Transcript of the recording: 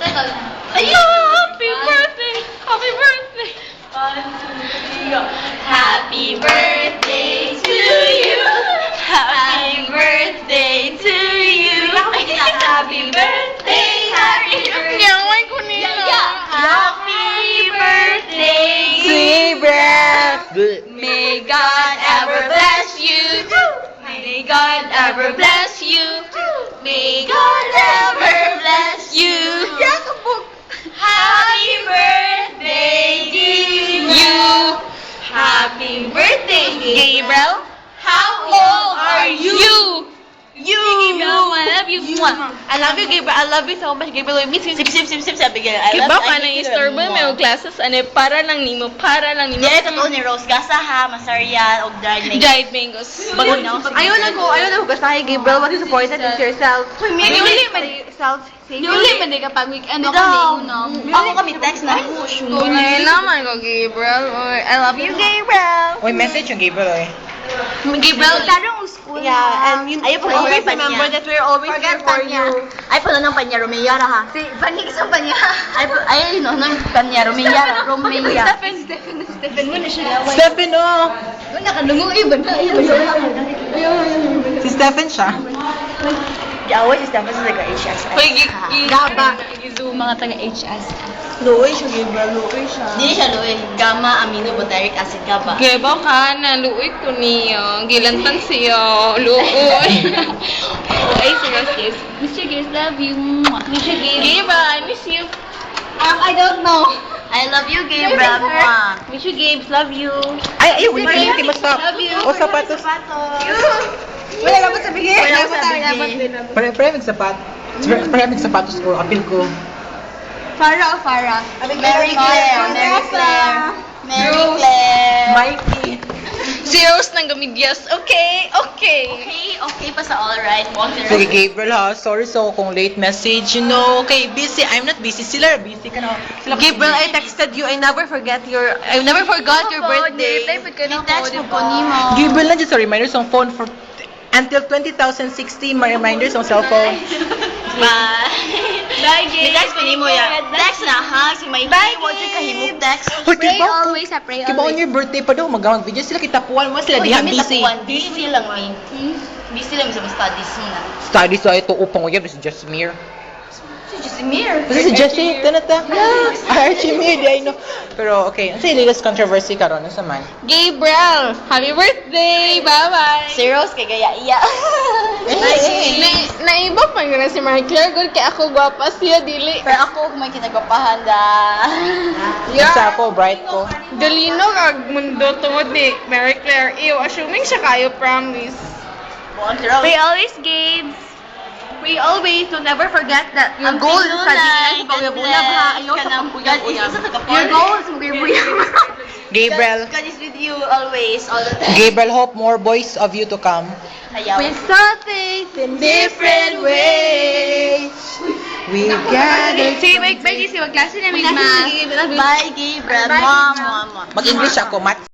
Ayun! Happy birthday! Happy birthday! Happy birthday to you. Happy birthday to you. Happy birthday, happy birthday. Nyaway ko nila. Happy birthday, Gabriel! May God ever bless you. May God ever bless you. May God ever bless you. Happy birthday to you. Happy birthday, Gabriel. How old are you? You. I love you. I love you, Gabriel. I love you so much, Gabriel. I miss you. Sip, sabi ka. I Kiba love ka na istorbo may og glasses ane para lang nimo. Yes, ito ni Rose Gasa ha, Masarian, og dried mango. Dried mangoes. Bago na. Ayaw na ko gasahin, Gabriel. What is supported is yourself. Yuli man Yuli man di kapag weekend ako ni unang. Ako kami text na. Tunay naman ko Gabriel. Oy, I love you Gabriel. Uy, message yung Gabriel eh. Gabriel, tarong school. Yeah, and you Always remember that we're always here for you. Ay, pala ng Panya Romea ha. Si Panik sa panya. Ay, no, ng Panya Romea. Stephen mo na siya. Stephen, oh! Nakadungog iba na. Si Stephen siya. Away si Stefan sa taga-HS. Hoy, Gaba. Gizu mga taga-HS. Loy siya, Gabriel. Loy siya. Hindi siya Louis. Gamma amino butyric acid gaba. Gabaw ka na, luoy ko niyo. Gilantan siya. Luoy. Ay, sige, sis. Mr. Gaze, love you. Mr. Gaze. Gabe, I miss you. I don't know. I love you, Gabriel. Mr. Gabe, love you. Ay, wait, wait, stop. Love you. O, sapatos. Wala dapat sabihin. Wala dapat sabihin. Pare magsapat. Pare magsapatos ko. Apil ko. Farah. Mary Claire. Mary Claire. Mikey. Si Rose ng gamidyas. Okay. Okay pa sa all right. Sige, Gabriel ha. Sorry kung late message. You know, okay, busy. I'm not busy. Sila busy ka na. Gabriel, I texted you. I never forgot your birthday. I-text mo po ni mo. Gabriel, nandiyan sa reminders ng phone for until 2016, may reminders ng cellphone. Bye. Bye, Gabe. I-text mo ni mo yan. Text na ha. Si Mikey. Bye, Huwag siya Gabe. kahimok text. Hoy, Pray kiba always, pray Kiba on always. your birthday pa daw, mag-video sila, kitapuan mo sila, diha busy. Busy lang may. Busy lang sa studies mo na. Study sa ito, upang ko yan, si Jasmine. Si Josimir. Kasi si Jessie, tanata. Archie, I know. Pero okay, ano sa latest controversy karon sa man? Gabriel, happy birthday! Bye-bye! Si Rose kay gaya-iya. Naiba pa nga na si Marie Claire, good kaya ako gwapa siya, dili. Pero ako may kinagapahan da. Isa ako, bright ko. Dalino kag mundo tungod ni Marie Claire. Ew, assuming siya kayo, promise. We always, Gabe. We always to never forget that your goal is sa di ka paguyab-uyab ha. Ayaw sa paguyab-uyab. Your goal is maguyab-uyab. Gabriel, God is with you always, all the time. Gabriel, hope more boys of you to come. Hayaw. We saw things in different ways. We gathered. Sige, bye, si wag klase namin, ma. Bye, Gabriel. Mom. Mag-English ako, Matt.